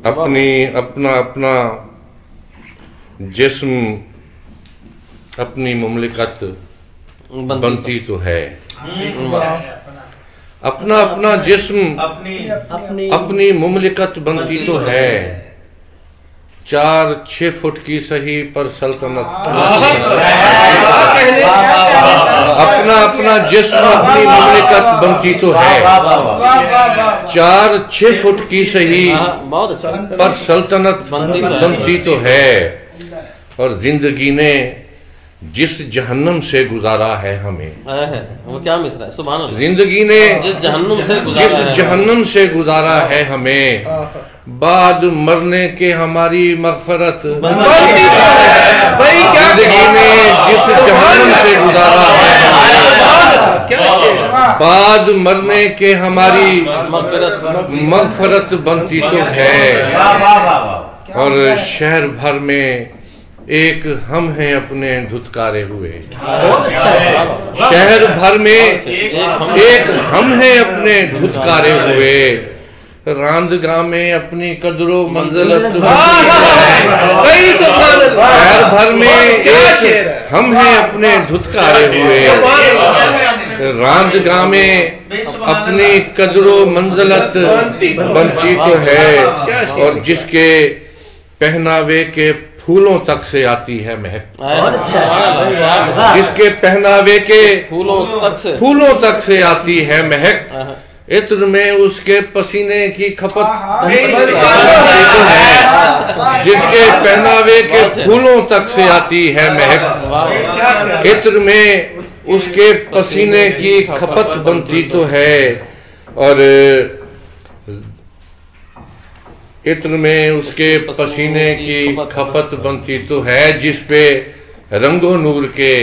अपना अपना जिस्म अपनी मुमलिकत बनती तो है। अपना अपना जिस्म अपनी मुमलिकत बनती तो है। 4-6 फुट की सही पर सल्तनत। अपना अपना जिस्म अपनी मुमलिकत बनती तो है। 4-6 फुट की सही पर सल्तनत बनती तो है। और जिंदगी ने जिस जहन्नम से गुजारा है हमें, वो क्या मिसरा है, सुभान अल्लाह। जिंदगी ने जिस जहन्नुम से गुजारा है हमें, बाद मरने के हमारी मगफरत। जिंदगी ने जिस जहन्नुम से गुजारा है हमें, बाद मरने के हमारी मगफरत बनती तो है। और शहर भर में एक हम हैं अपने धुतकारे हुए। शहर भर में एक हम हैं अपने धुतकारे हुए। रांदगाह में अपनी कदरो मंजिलत। शहर भर में एक हम हैं अपने धुतकारे हुए। रांदगाह में अपनी कदरो मंजिलत बनती तो है। और जिसके पहनावे के फूलों तक से आती है महक। जिसके पहनावे के फूलों तक से आती है महक। इत्र में उसके पसीने की खपत तो है। जिसके पहनावे के फूलों तक से आती है महक। इत्र में उसके पसीने की खपत बनती तो है। और इत्र में उसके पसीने की खपत बनती तो है। जिस पे रंगो नूर के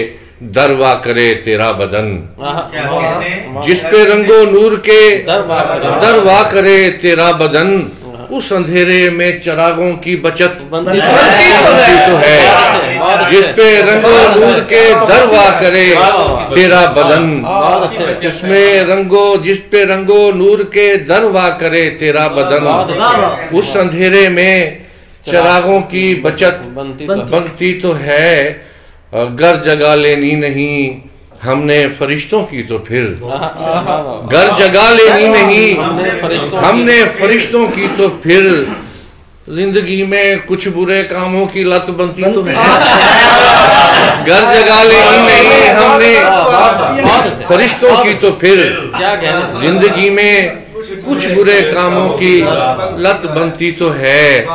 दरवा करे तेरा बदन। जिस पे रंगो नूर के दरवा करे तेरा बदन। उस अंधेरे में चिरागों की बचत बनती तो है। जिस पे रंगो नूर के दरवा करे तेरा बदन। जिस पे रंगो नूर के दरवा करे तेरा बदन। उस अंधेरे में चिरागों की बचत बनती तो है। घर जगा लेनी नहीं हमने फरिश्तों की तो फिर। घर जगा लेनी नहीं हमने फरिश्तों की तो फिर। जिंदगी में कुछ बुरे कामों की लत बनती तो है। घर जगा लेनी नहीं हमने फरिश्तों की तो फिर। जिंदगी में कुछ बुरे कामों की लत बनती तो है।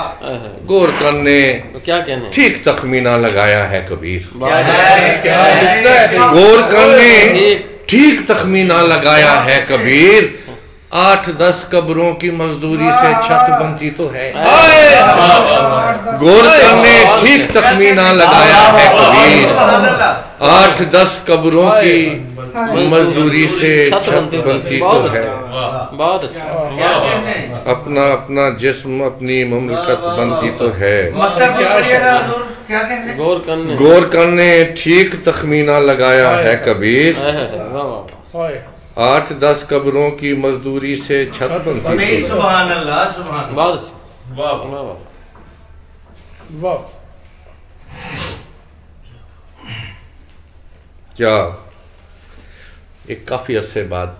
गोरकन ने क्या कहने ठीक तखमीना लगाया है कबीर। गोरकन ने ठीक तखमीना लगाया है कबीर। 8-10 कब्रों की मजदूरी से छत बनती तो है। गोरकन ने ठीक तखमीना लगाया है कबीर। 8-10 कब्रों की मजदूरी से छत बनती तो है। बहुत अच्छा। अपना अपना जिस्म अपनी मुमलिकत बनती तो है। गोरकन ने ठीक तखमीना लगाया है कबीर। 8-10 कब्रों की मजदूरी से छत बनती तो है। क्या एक काफी अरसे बाद